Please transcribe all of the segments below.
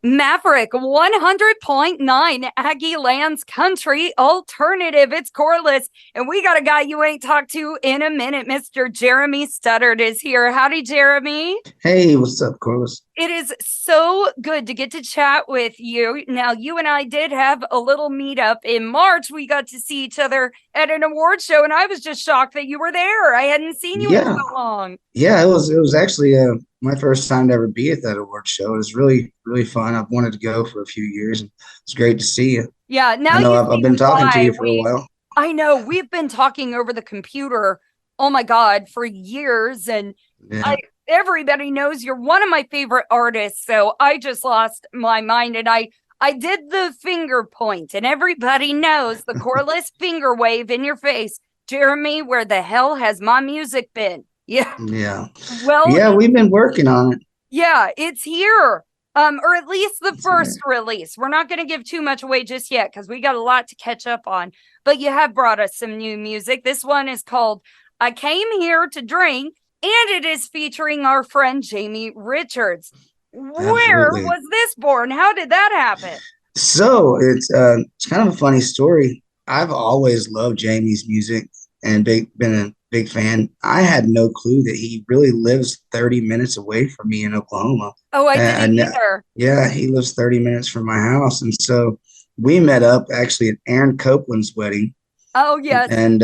Maverick 100.9 Aggie Lands Country Alternative. It's Corliss, and we got a guy you ain't talked to in a minute. Mr. Jeremy Studdard is here. Howdy, Jeremy. Hey, what's up, Carlos? It is so good to get to chat with you. Now, you and I did have a little meetup in March. We got to see each other at an award show, and I was just shocked that you were there. I hadn't seen you in Yeah, so long. yeah, it was actually my first time to ever be at that award show. It was really fun. I've wanted to go for a few years, and it's great to see you. Yeah, I now know you I've see been talking to why you for a while. I know we've been talking over the computer, oh my God, for years. And I Yeah, everybody knows you're one of my favorite artists. So I just lost my mind, and I did the finger point, and everybody knows the Corliss finger wave in your face. Jeremy, where the hell has my music been? Yeah. yeah, Well, yeah. We've been working on it. yeah, it's here. Or at least the It's first here. release. We're not going to give too much away just yet because we got a lot to catch up on. But you have brought us some new music. This one is called I Came Here to Drink, and it is featuring our friend Jamie Richards. Where Absolutely. was this born? How did that happen? So it's kind of a funny story. I've always loved Jamie's music and been a big fan. I had no clue that he really lives 30 minutes away from me in Oklahoma. Oh, I didn't And either. yeah, he lives 30 minutes from my house. And so we met up actually at Aaron Copeland's wedding. Oh, yes. And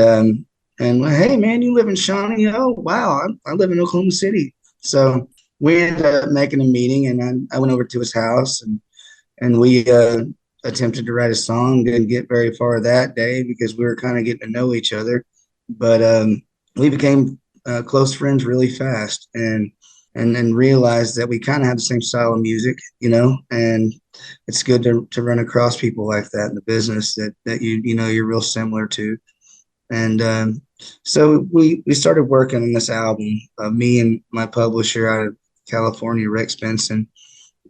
hey man, you live in Shawnee? Oh wow, I live in Oklahoma City. So we ended up making a meeting, and I went over to his house, and we attempted to write a song. Didn't get very far that day because we were kind of getting to know each other, but we became close friends really fast, and then realized that we kind of have the same style of music, and it's good to run across people like that in the business that you're real similar to. And so we started working on this album, me and my publisher out of California, Rex Benson,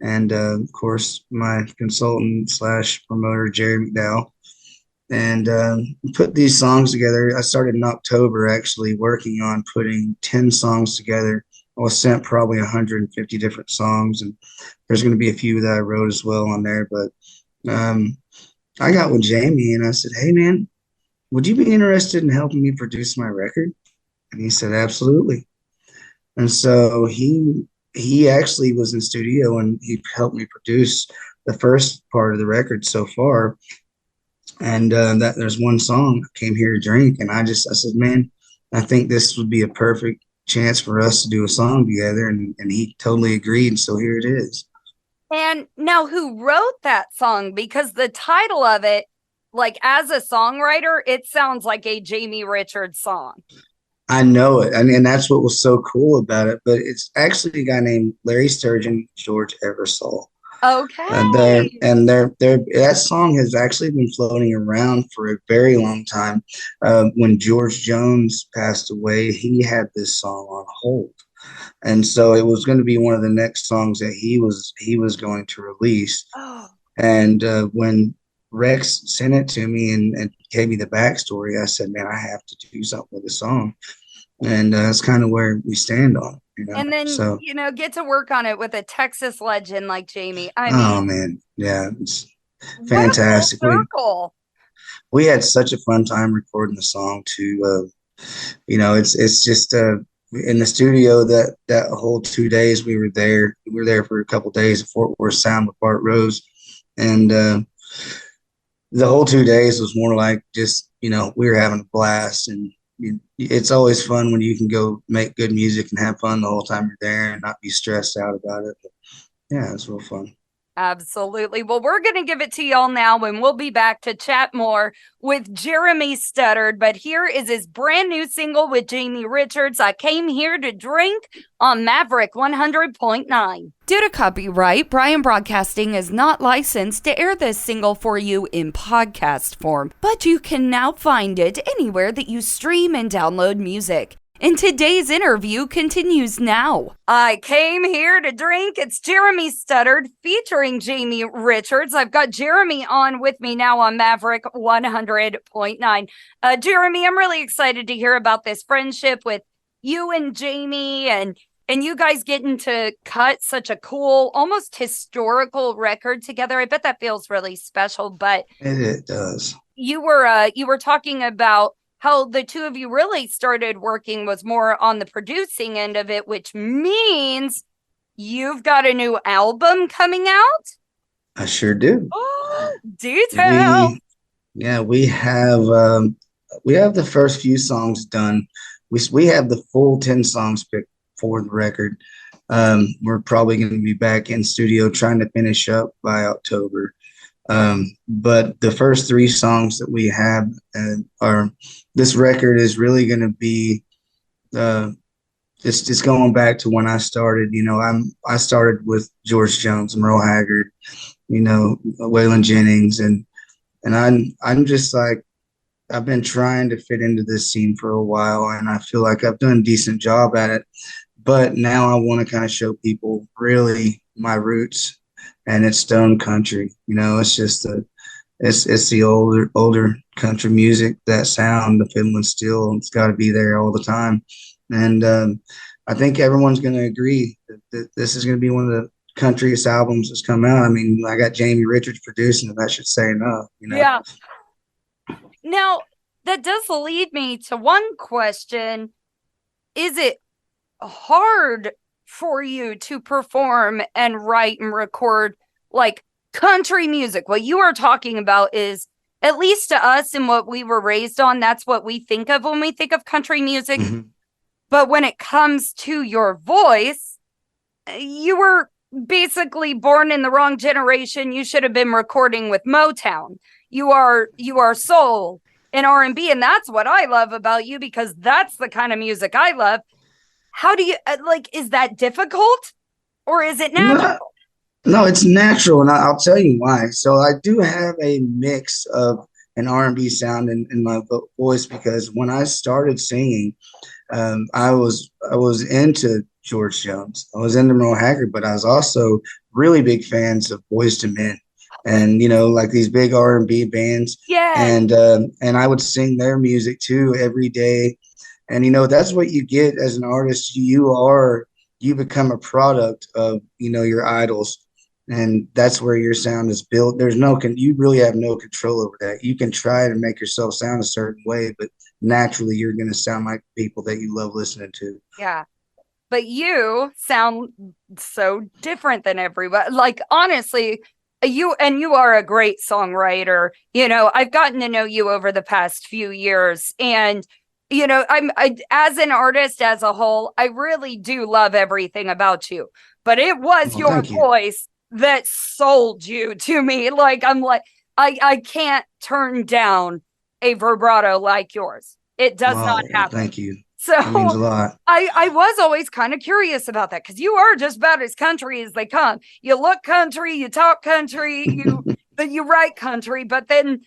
and of course my consultant slash promoter Jerry McDowell, and put these songs together. I started in October actually working on putting 10 songs together. I was sent probably 150 different songs, and there's going to be a few that I wrote as well on there. But I got with Jamie and I said, "Hey man, would you be interested in helping me produce my record?" And he said, "Absolutely." And so he actually was in studio and he helped me produce the first part of the record so far. And that there's one song, "Came Here to Drink," and I said, "Man, I think this would be a perfect chance for us to do a song together." And he totally agreed. And so here it is. And now, who wrote that song? Because the title of it, like as a songwriter, it sounds like a Jamie Richards song. I know it. And that's what was so cool about it. But it's actually a guy named Larry Sturgeon, George Eversole. Okay. That song has actually been floating around for a very long time. When George Jones passed away, he had this song on hold, and so it was going to be one of the next songs that he was going to release. Oh, And when Rex sent it to me and gave me the backstory, I said, "Man, I have to do something with the song," and that's kind of where we stand on, and then, So, get to work on it with a Texas legend like Jamie. I mean, oh man, yeah, it's what a full fantastic. circle. We had such a fun time recording the song too. It's just in the studio that whole 2 days we were there. We were there for a couple of days at Fort Worth Sound with Bart Rose, and the whole 2 days was more like just we were having a blast. And it's always fun when you can go make good music and have fun the whole time you're there and not be stressed out about it. But yeah, it's real fun. Absolutely. Well, we're going to give it to y'all now, and we'll be back to chat more with Jeremy Studdard. But here is his brand new single with Jamie Richards, I Came Here to Drink, on Maverick 100.9. Due to copyright, Brian Broadcasting is not licensed to air this single for you in podcast form, but you can now find it anywhere that you stream and download music. And today's interview continues now. I came here to drink. It's Jeremy Studdard featuring Jamie Richards. I've got Jeremy on with me now on Maverick 100.9. Jeremy, I'm really excited to hear about this friendship with you and Jamie, and And you guys getting to cut such a cool, almost historical record together. I bet that feels really special. But It does. you were talking about how the two of you really started working was more on the producing end of it, which means you've got a new album coming out. I sure do. Oh, detail. We have the first few songs done. We have the full 10 songs picked for the record. We're probably going to be back in studio trying to finish up by October. But the first three songs that we have are this record is really going to be it's going back to when I started. I started with George Jones, Merle Haggard, Waylon Jennings, and I'm just like I've been trying to fit into this scene for a while, and I feel like I've done a decent job at it. But now I want to kind of show people really my roots, and it's stone country. It's just it's the older country music, that sound, the fiddle and steel. It's got to be there all the time, and I think everyone's going to agree that this is going to be one of the countryest albums that's come out. I mean, I got Jamie Richards producing it. That should say enough. Yeah. Now, that does lead me to one question. Is it hard for you to perform and write and record like country music? What you are talking about is, at least to us and what we were raised on, that's what we think of when we think of country music. Mm-hmm. But when it comes to your voice, you were basically born in the wrong generation. You should have been recording with Motown. You are soul and R&B, and that's what I love about you, because that's the kind of music I love. How do you is that difficult, or is it natural? No, it's natural, and I'll tell you why. So I do have a mix of an R&B sound in my voice, because when I started singing, I was into George Jones. I was into Merle Haggard, but I was also really big fans of Boyz II Men, and like these big R&B bands. Yeah. And I would sing their music too every day. And that's what you get as an artist. You become a product of your idols, and that's where your sound is built. You really have no control over that. You can try to make yourself sound a certain way, but naturally you're going to sound like people that you love listening to. Yeah. But you sound so different than everybody. Like, honestly, you are a great songwriter. I've gotten to know you over the past few years, and I as an artist as a whole, I really do love everything about you. But it was your voice that sold you to me. I can't turn down a vibrato like yours. It does not happen. Thank you. So that means a lot. I was always kind of curious about that, because you are just about as country as they come. You look country, you talk country, you write country, but then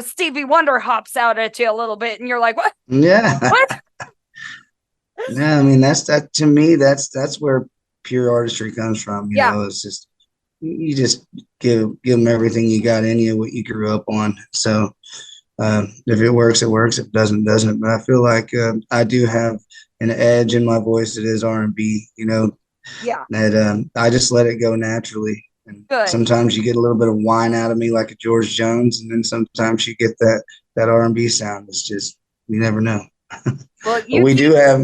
Stevie Wonder hops out at you a little bit, and you're like, what? Yeah. What? Yeah, I mean, that to me, that's where pure artistry comes from. It's just you just give them everything you got in you, what you grew up on. So if it works, it works. If it doesn't, doesn't. But I feel like I do have an edge in my voice that is R&B. Yeah. That I just let it go naturally. And good. Sometimes you get a little bit of whine out of me, like a George Jones, and then sometimes you get that R&B sound. It's just, you never know. Well, we do have.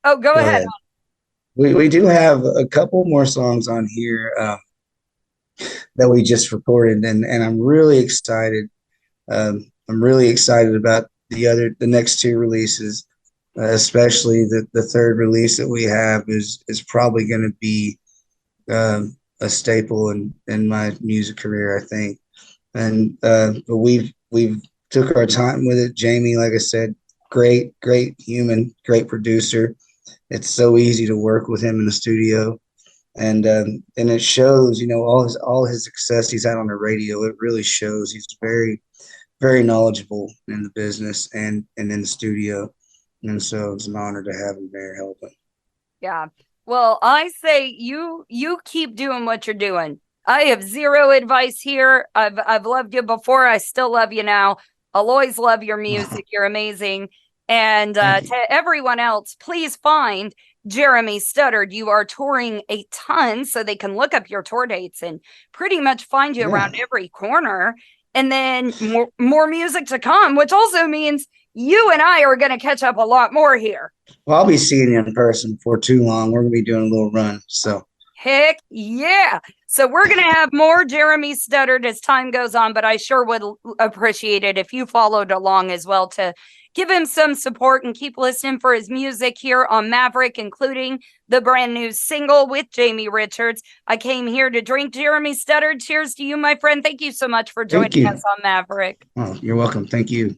Oh, go ahead. We do have a couple more songs on here that we just recorded, and I'm really excited. I'm really excited about the next two releases, especially the third release that we have is probably going to be a staple in my music career, I think. And but we've took our time with it. Jamie, like I said, great human, great producer. It's so easy to work with him in the studio, and it shows. All his success he's had on the radio. It really shows. He's very, very knowledgeable in the business and in the studio, and so it's an honor to have him there helping. Yeah. Well, I say you keep doing what you're doing. I have zero advice here. I've loved you before. I still love you now. I'll always love your music. You're amazing. And to everyone else, please find Jeremy Studdard. You are touring a ton, so they can look up your tour dates and pretty much find you Yeah. around every corner. And then more music to come, which also means you and I are going to catch up a lot more here. Well, I'll be seeing you in person for too long. We're gonna be doing a little run. So Heck yeah. So we're going to have more Jeremy Studdard as time goes on, but I sure would appreciate it if you followed along as well to give him some support and keep listening for his music here on Maverick, including the brand new single with Jamie Richards. I came here to drink. Jeremy Studdard, cheers to you, my friend. Thank you so much for thank joining you. us on Maverick. Oh, you're welcome. Thank you.